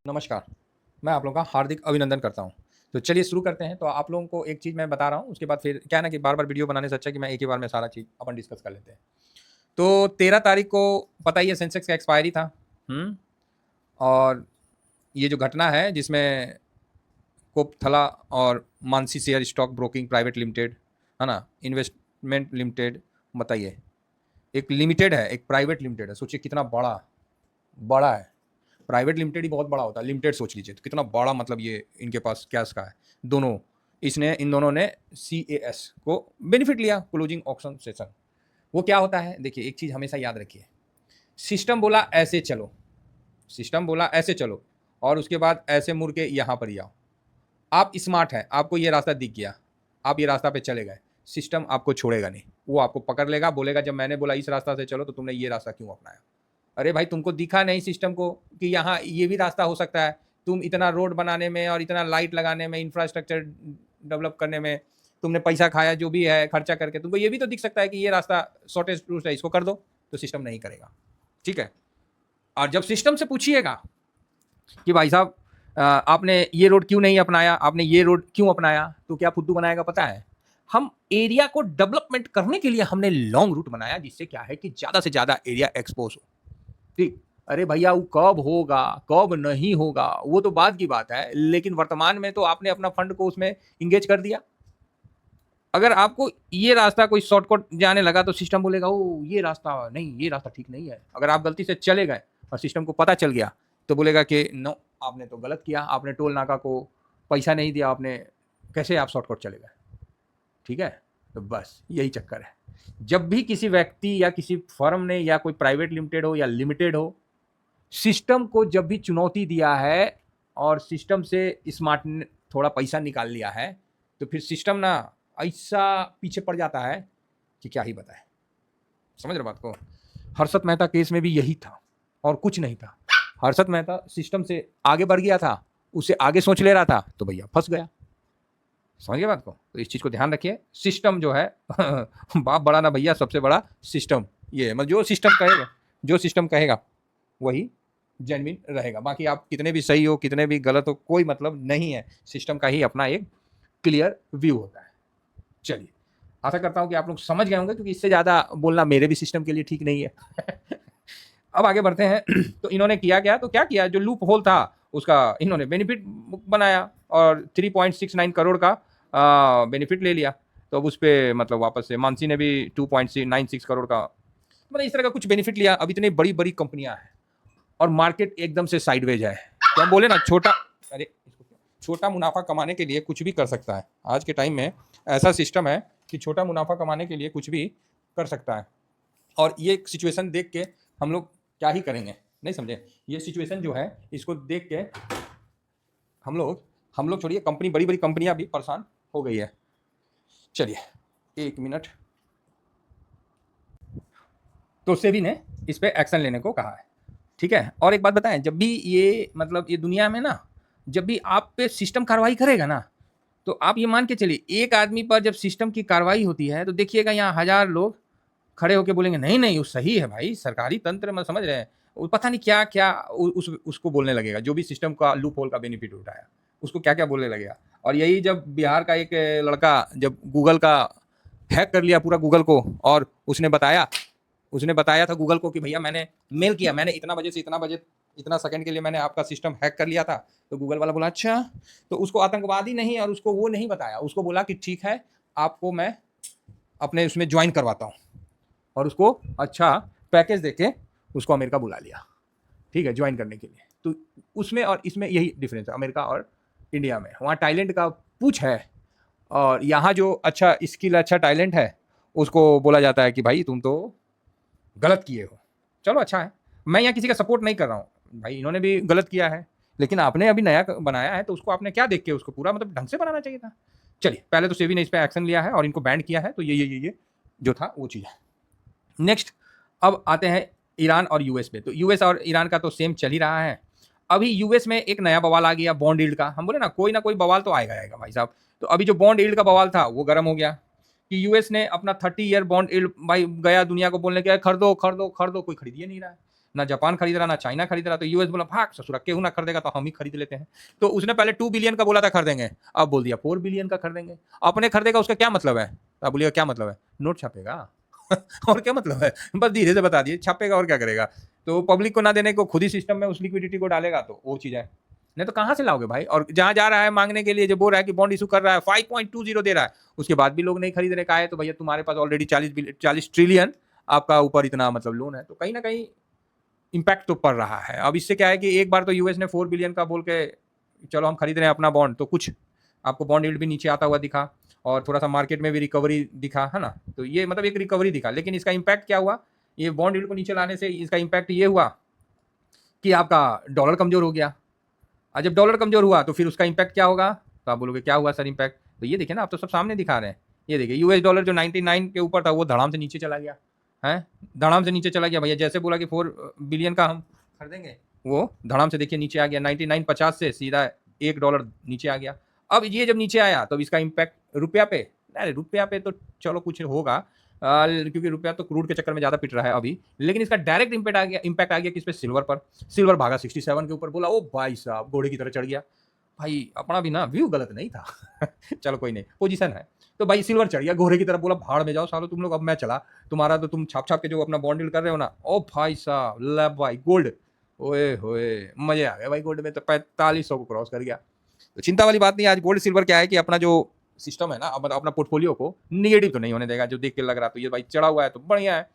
नमस्कार, मैं आप लोगों का हार्दिक अभिनंदन करता हूँ। तो चलिए शुरू करते हैं। तो आप लोगों को एक चीज़ मैं बता रहा हूँ, उसके बाद फिर क्या है ना कि बार-बार वीडियो बनाने से अच्छा है कि मैं एक ही बार में सारा चीज़ अपन डिस्कस कर लेते हैं। तो 13 तारीख को पता ही है सेंसेक्स का एक्सपायरी था। हुँ? और ये जो घटना है जिसमें कोपथला और Mansi share stock broking private limited, है ना? इन्वेस्टमेंट लिमिटेड, बताइए। एक लिमिटेड है, एक प्राइवेट लिमिटेड है। सोचिए कितना बड़ा बड़ा है। प्राइवेट लिमिटेड ही बहुत बड़ा होता है, लिमिटेड सोच लीजिए तो कितना बड़ा, मतलब ये इनके पास कैश का है। दोनों इसने इन दोनों ने CAS को बेनिफिट लिया क्लोजिंग ऑक्शन सेशन। वो क्या होता है, देखिए एक चीज़ हमेशा याद रखिए। सिस्टम बोला ऐसे चलो, सिस्टम बोला ऐसे चलो, और उसके बाद ऐसे मुड़ के यहाँ पर ही आओ। आप स्मार्ट हैं, आपको ये रास्ता दिख गया, आप ये रास्ता पे चले गए, सिस्टम आपको छोड़ेगा नहीं। वो आपको पकड़ लेगा, बोलेगा जब मैंने बोला इस रास्ता से चलो तो तुमने ये रास्ता क्यों अपनाया। अरे भाई, तुमको दिखा नहीं सिस्टम को कि यहाँ ये भी रास्ता हो सकता है। तुम इतना रोड बनाने में और इतना लाइट लगाने में, इंफ्रास्ट्रक्चर डेवलप करने में तुमने पैसा खाया, जो भी है खर्चा करके, तुमको ये भी तो दिख सकता है कि ये रास्ता शॉर्टेस्ट रूट है, इसको कर दो। तो सिस्टम नहीं करेगा, ठीक है। और जब सिस्टम से पूछिएगा कि भाई साहब आपने ये रोड क्यों नहीं अपनाया, आपने ये रोड क्यों अपनाया, तो क्या फुद्दू बनाएगा पता है। हम एरिया को डेवलपमेंट करने के लिए हमने लॉन्ग रूट बनाया, जिससे क्या है कि ज़्यादा से ज़्यादा एरिया एक्सपोज हो। ठीक। अरे भैया, वो कब होगा कब नहीं होगा वो तो बाद की बात है, लेकिन वर्तमान में तो आपने अपना फंड को उसमें इंगेज कर दिया। अगर आपको ये रास्ता कोई शॉर्टकट जाने लगा तो सिस्टम बोलेगा ओ ये रास्ता नहीं, ये रास्ता ठीक नहीं है। अगर आप गलती से चले गए और सिस्टम को पता चल गया तो बोलेगा कि नो, आपने तो गलत किया, आपने टोल नाका को पैसा नहीं दिया, आपने कैसे आप शॉर्टकट चले गए। ठीक है, तो बस यही चक्कर है। जब भी किसी व्यक्ति या किसी फर्म ने या कोई प्राइवेट लिमिटेड हो या लिमिटेड हो, सिस्टम को जब भी चुनौती दिया है और सिस्टम से स्मार्ट थोड़ा पैसा निकाल लिया है, तो फिर सिस्टम ना ऐसा पीछे पड़ जाता है कि क्या ही बताए। समझ रहे बात को। हर्षद मेहता केस में भी यही था और कुछ नहीं था। हर्षद मेहता सिस्टम से आगे बढ़ गया था, उसे आगे सोच ले रहा था, तो भैया फंस गया। समझ गए बात को। तो इस चीज़ को ध्यान रखिए, सिस्टम जो है बाप बड़ा ना भैया, सबसे बड़ा सिस्टम ये है। मतलब जो सिस्टम कहेगा, जो सिस्टम कहेगा वही जेन्युइन रहेगा। बाकी आप कितने भी सही हो, कितने भी गलत हो, कोई मतलब नहीं है। सिस्टम का ही अपना एक क्लियर व्यू होता है। चलिए, आशा करता हूँ कि आप लोग समझ गए होंगे, क्योंकि इससे ज़्यादा बोलना मेरे भी सिस्टम के लिए ठीक नहीं है। अब आगे बढ़ते हैं। तो इन्होंने किया क्या, तो क्या किया, जो लूप होल था उसका इन्होंने बेनिफिट बनाया और 3.69 करोड़ का बेनिफिट ले लिया। तो अब उस पर मतलब वापस से मानसी ने भी 2.96 करोड़ का, मतलब इस तरह का कुछ बेनिफिट लिया। अब इतनी बड़ी बड़ी कंपनियां हैं और मार्केट एकदम से साइडवेज है, तो हम बोले ना छोटा, अरे छोटा मुनाफा कमाने के लिए कुछ भी कर सकता है। आज के टाइम में ऐसा सिस्टम है कि छोटा मुनाफा कमाने के लिए कुछ भी कर सकता है। और ये सिचुएशन देख के हम लोग क्या ही करेंगे, नहीं समझे। ये सिचुएशन जो है इसको देख के हम लोग छोड़िए, कंपनी, बड़ी बड़ी कंपनियां भी परेशान हो गई है। चलिए 1 मिनट। तो सेबी ने इस पे एक्शन लेने को कहा है, ठीक है। और एक बात बताएं, जब भी ये मतलब ये दुनिया में ना, जब भी आप पे सिस्टम कार्रवाई करेगा ना, तो आप ये मान के चलिए एक आदमी पर जब सिस्टम की कार्रवाई होती है तो देखिएगा यहाँ 1000 लोग खड़े होकर बोलेंगे नहीं नहीं वो सही है भाई, सरकारी तंत्र में समझ रहे हैं, वो पता नहीं क्या क्या उसको बोलने लगेगा। जो भी सिस्टम का लूप होल का बेनिफिट उठाया उसको क्या क्या बोलने लगेगा। और यही जब बिहार का एक लड़का जब गूगल का हैक कर लिया पूरा गूगल को, और उसने बताया था गूगल को कि भैया मैंने मेल किया, मैंने इतना बजे से इतना बजे इतना सेकंड के लिए मैंने आपका सिस्टम हैक कर लिया था। तो गूगल वाला बोला अच्छा, तो उसको आतंकवादी नहीं और उसको वो नहीं बताया, उसको बोला कि ठीक है आपको मैं अपने उसमें ज्वाइन करवाता हूँ, और उसको अच्छा पैकेज देके उसको अमेरिका बुला लिया, ठीक है, ज्वाइन करने के लिए। तो उसमें और इसमें यही डिफरेंस है अमेरिका और इंडिया में। वहाँ टैलेंट का पूछ है, और यहाँ जो अच्छा स्किल, अच्छा टैलेंट है, उसको बोला जाता है कि भाई तुम तो गलत किए हो। चलो अच्छा है, मैं यहाँ किसी का सपोर्ट नहीं कर रहा हूँ भाई, इन्होंने भी गलत किया है, लेकिन आपने अभी नया बनाया है तो उसको आपने क्या देख के उसको पूरा मतलब ढंग से बनाना चाहिए था। चलिए, पहले तो सेबी ने इस पर एक्शन लिया है और इनको बैंड किया है, तो ये जो था वो चीज़ है। नेक्स्ट, अब आते हैं ईरान और यूएस पे। तो यूएस और ईरान का तो सेम चल ही रहा है। अभी यूएस में एक नया बवाल आ गया बॉन्ड यील्ड का। हम बोले ना कोई बवाल तो आएगा भाई साहब। तो अभी जो बॉन्ड यील्ड का बवाल था वो गर्म हो गया। कि यूएस ने अपना 30 ईयर बॉन्ड भाई गया दुनिया को बोलने के खरीदो खरीदो खरीदो, कोई खरीद ही नहीं रहा है, ना जापान खरीद रहा, ना चाइना खरीद रहा। तो यूएस बोला भाग ससुरा, केहू ना खरीदेगा तो हम ही खरीद लेते हैं। तो उसने पहले 2 बिलियन का बोला था खरीदेंगे, अब बोल दिया 4 बिलियन का खरीदेंगे। अपने खरीदेगा उसका क्या मतलब है? आप बोलिएगा क्या मतलब है? नोट छापेगा और क्या मतलब है? बस धीरे से बता दिए, छापेगा और क्या करेगा। तो पब्लिक को ना देने को खुद ही सिस्टम में उस लिक्विडिटी को डालेगा, तो वो चीज़ है। नहीं तो कहाँ से लाओगे भाई? और जहाँ जा रहा है मांगने के लिए, जो बोल रहा है कि बॉन्ड इशू कर रहा है 5.20 दे रहा है, उसके बाद भी लोग नहीं खरीद रहे। का है तो भैया तुम्हारे पास ऑलरेडी 40 ट्रिलियन आपका ऊपर इतना मतलब लोन है, तो कहीं ना कहीं इम्पैक्ट तो पड़ रहा है। अब इससे क्या है कि एक बार तो यूएस ने 4 बिलियन का बोल के चलो हम खरीद रहे हैं अपना बॉन्ड, तो कुछ आपको बॉन्ड यील्ड भी नीचे आता हुआ दिखा और थोड़ा सा मार्केट में भी रिकवरी दिखा, है ना। तो ये मतलब एक रिकवरी दिखा, लेकिन इसका इम्पैक्ट क्या हुआ? ये बॉन्ड यील्ड को नीचे लाने से इसका इम्पैक्ट ये हुआ कि आपका डॉलर कमजोर हो गया। और जब डॉलर कमजोर हुआ तो फिर उसका इम्पैक्ट क्या होगा? तो आप बोलोगे क्या हुआ सर इम्पैक्ट? तो ये देखिए ना, आप तो सब सामने दिखा रहे हैं। ये देखिए यूएस डॉलर जो 99 के ऊपर था वो धड़ाम से नीचे चला गया है, धड़ाम से नीचे चला गया भैया। जैसे बोला कि 4 बिलियन का हम खरीदेंगे, वो धड़ाम से देखिए नीचे आ गया, 99.50 से सीधा $1 नीचे आ गया। अब ये जब नीचे आया तो इसका इम्पैक्ट रुपया पे, अरे रुपया पे तो चलो कुछ होगा, क्योंकि रुपया तो क्रूड के चक्कर में ज़्यादा पिट रहा है अभी। लेकिन इसका डायरेक्ट इम्पैक्ट आ गया किस पे? सिल्वर पर। सिल्वर भागा 67 के ऊपर, बोला ओ भाई साहब घोड़े की तरह चढ़ गया। भाई अपना भी ना व्यू गलत नहीं था चलो कोई नहीं, पोजीशन है। तो भाई सिल्वर चढ़ गया घोड़े की तरफ, बोला भाड़ में जाओ सालो तुम लोग, अब मैं चला, तुम्हारा तो तुम छाप छाप के जो अपना बॉन्ड डील कर रहे हो ना। ओ भाई साहब ले भाई गोल्ड, ओए होए मजे आ गए भाई। गोल्ड में तो 4500 को क्रॉस कर गया। तो चिंता वाली बात नहीं। आज गोल्ड सिल्वर क्या है कि अपना जो सिस्टम है ना, अपना पोर्टफोलियो को निगेटिव तो नहीं होने देगा। जो देख के लग रहा तो ये भाई चढ़ा हुआ है तो बढ़िया है।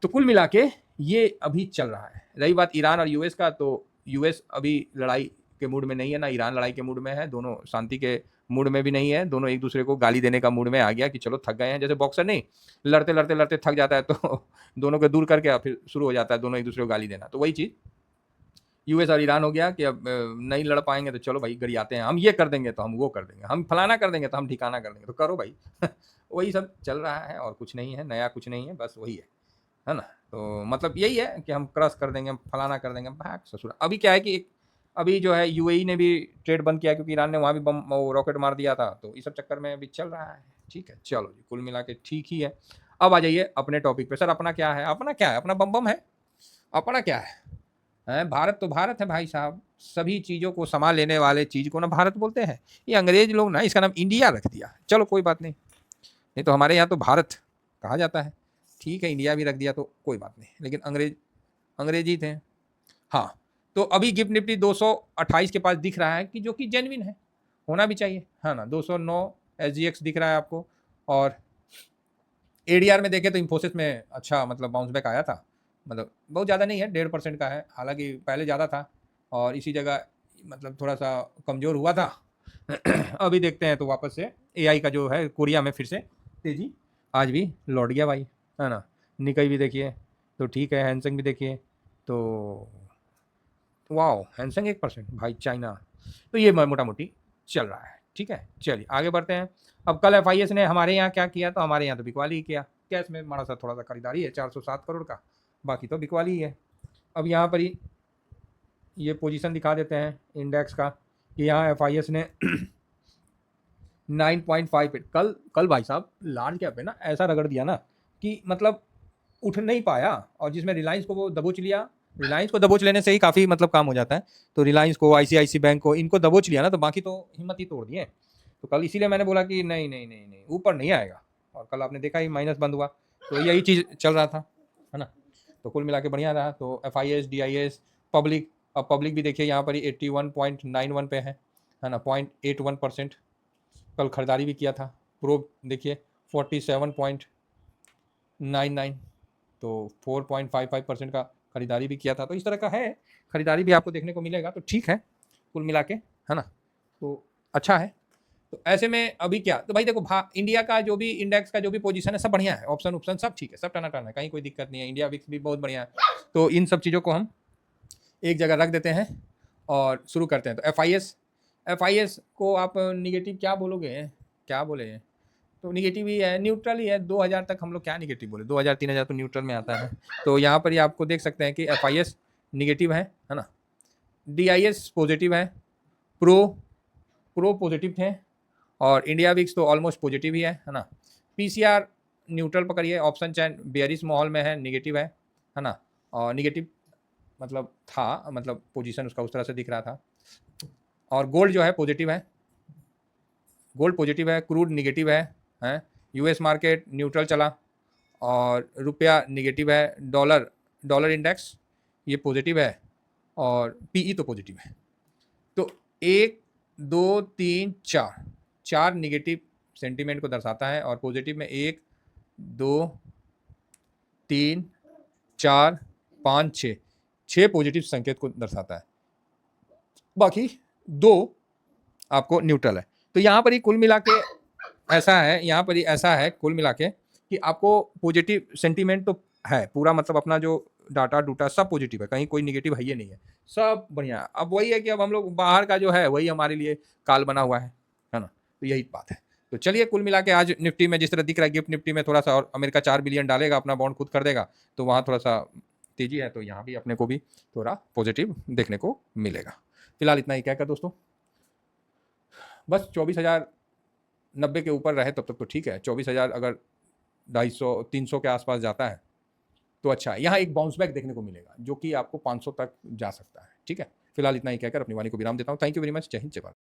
तो कुल मिला के ये अभी चल रहा है। रही बात ईरान और यूएस का, तो यूएस अभी लड़ाई के मूड में नहीं है, ना ईरान लड़ाई के मूड में है, दोनों शांति के मूड में भी नहीं है। दोनों एक दूसरे को गाली देने का मूड में आ गया कि चलो थक गए हैं। जैसे बॉक्सर नहीं लड़ते लड़ते लड़ते थक जाता है तो दोनों को दूर करके फिर शुरू हो जाता है दोनों एक दूसरे को गाली देना। तो वही चीज़ यूएस और ईरान हो गया कि अब नहीं लड़ पाएंगे तो चलो भाई गरियाते हैं, हम ये कर देंगे तो हम वो कर देंगे, हम फलाना कर देंगे तो हम ठिकाना कर देंगे, तो करो भाई वही सब चल रहा है और कुछ नहीं है, नया कुछ नहीं है, बस वही है ना। तो मतलब यही है कि हम क्रश कर देंगे, हम फलाना कर देंगे, भाग ससुरा। अभी क्या है कि अभी जो है यूएई ने भी ट्रेड बंद किया क्योंकि ईरान ने वहाँ भी बम वो रॉकेट मार दिया था, तो इस सब चक्कर में अभी चल रहा है। ठीक है चलो जी, कुल मिला के ठीक ही है। अब आ जाइए अपने टॉपिक पे। सर अपना क्या है? अपना क्या है? अपना बम बम है। अपना क्या है? भारत तो भारत है भाई साहब। सभी चीज़ों को संभाल लेने वाले चीज़ को ना भारत बोलते हैं। ये अंग्रेज लोग ना इसका नाम इंडिया रख दिया। चलो कोई बात नहीं, नहीं तो हमारे यहाँ तो भारत कहा जाता है। ठीक है इंडिया भी रख दिया तो कोई बात नहीं, लेकिन अंग्रेज ही थे। हाँ, तो अभी गिफ्ट निफ्टी 228 के पास दिख रहा है कि जो कि जेन्युइन है, होना भी चाहिए, है ना। 209 SGX दिख रहा है आपको। और एडीआर में देखें तो इन्फोसिस में अच्छा मतलब बाउंस बैक आया था, मतलब बहुत ज़्यादा नहीं है, 1.5% का है, हालांकि पहले ज़्यादा था और इसी जगह मतलब थोड़ा सा कमज़ोर हुआ था अभी देखते हैं तो वापस से एआई का जो है कोरिया में फिर से तेज़ी आज भी लौट गया भाई, है ना। निकाई भी देखिए तो ठीक है, हैंसंग भी देखिए तो वाओ, हैंसंग 1% भाई चाइना। तो ये मोटा मोटी चल रहा है। ठीक है चलिए आगे बढ़ते हैं। अब कल एफआईएस ने हमारे यहाँ क्या किया? तो हमारे यहाँ तो बिकवाली ही किया। कैश में माड़ा सा थोड़ा सा खरीदारी है 407 करोड़ का, बाकी तो बिकवाली ही है। अब यहाँ पर ही ये पोजीशन दिखा देते हैं इंडेक्स का कि यहाँ एफआईएस ने 9.58 कल भाई साहब लार्ज कैप है ना, ऐसा रगड़ दिया ना कि मतलब उठ नहीं पाया। और जिसमें रिलायंस को वो दबोच लिया, रिलायंस को दबोच लेने से ही काफ़ी मतलब काम हो जाता है। तो रिलायंस को, आईसीआईसी बैंक को, इनको दबोच लिया ना, तो बाकी तो हिम्मत ही तोड़ दिए। तो कल इसीलिए मैंने बोला कि नहीं नहीं नहीं नहीं ऊपर नहीं आएगा, और कल आपने देखा ही माइनस बंद हुआ। तो यही चीज़ चल रहा था, है ना। तो कुल मिला के बढ़िया रहा। तो एफआईएस, डीआईएस, पब्लिक, अब पब्लिक भी देखिए यहाँ पर ही 81.91 पे है ना, 0.81%। कल खरीदारी भी किया था। प्रो देखिए 47.99, तो 4.55% का खरीदारी भी किया था। तो इस तरह का है, खरीदारी भी आपको देखने को मिलेगा। तो ठीक है कुल मिला के, है ना, तो अच्छा है। तो ऐसे में अभी क्या, तो भाई देखो इंडिया का जो भी इंडेक्स का जो भी पोजीशन है सब बढ़िया है, ऑप्शन ऑप्शन सब ठीक है, सब टना टना है, कहीं कोई दिक्कत नहीं है। इंडिया विक्स भी बहुत बढ़िया है। तो इन सब चीज़ों को हम एक जगह रख देते हैं और शुरू करते हैं। तो एफआईएस को आप निगेटिव क्या बोलोगे, क्या बोले? तो निगेटिव ही है, न्यूट्रल ही है। 2000 तक हम लोग क्या निगेटिव बोले, 2000-3000 तो न्यूट्रल में आता है। तो यहाँ पर ही आपको देख सकते हैं कि एफआईएस निगेटिव है ना, डीआईएस पॉजिटिव है, प्रो पॉजिटिव थे, और इंडिया विक्स तो ऑलमोस्ट पॉजिटिव ही है ना। पीसीआर न्यूट्रल पकड़िए, ऑप्शन चैन बेयरिश माहौल में है, नेगेटिव है ना, और नेगेटिव मतलब था, मतलब पोजीशन उसका उस तरह से दिख रहा था। और गोल्ड जो है पॉजिटिव है, गोल्ड पॉजिटिव है, क्रूड नेगेटिव है, यूएस मार्केट न्यूट्रल चला, और रुपया नेगेटिव है, डॉलर इंडेक्स ये पॉजिटिव है, और पीई तो पॉजिटिव है। तो 1 2 3 4 4 नेगेटिव सेंटीमेंट को दर्शाता है, और पॉजिटिव में 1 2 3 4 5 6 6 पॉजिटिव संकेत को दर्शाता है, बाकी 2 आपको न्यूट्रल है। तो यहाँ पर ही कुल मिला के ऐसा है, यहाँ पर ही ऐसा है कुल मिला के कि आपको पॉजिटिव सेंटीमेंट तो है पूरा, मतलब अपना जो डाटा डूटा सब पॉजिटिव है, कहीं कोई निगेटिव है ये नहीं है, सब बढ़िया है। अब वही है कि अब हम लोग बाहर का जो है वही हमारे लिए काल बना हुआ है ना, तो यही बात है। तो चलिए कुल मिला के आज निफ्टी में जिस तरह दिख रहा है, गिफ्ट निफ्टी में थोड़ा सा और अमेरिका 4 बिलियन डालेगा, अपना बॉन्ड खुद कर देगा, तो वहाँ थोड़ा सा तेजी है, तो यहाँ भी अपने को भी थोड़ा पॉजिटिव देखने को मिलेगा। फिलहाल इतना ही कहकर दोस्तों, बस 24,090 के ऊपर रहे तब तक तो ठीक है, 24,000 अगर 250 300 के आसपास जाता है तो अच्छा है, यहाँ एक बाउंस बैक देखने को मिलेगा जो कि आपको 500 तक जा सकता है। ठीक है, फिलहाल इतना ही कहकर अपनी वाणी को विराम देता हूँ। थैंक यू वेरी मच, जय हिंद, जय भारत।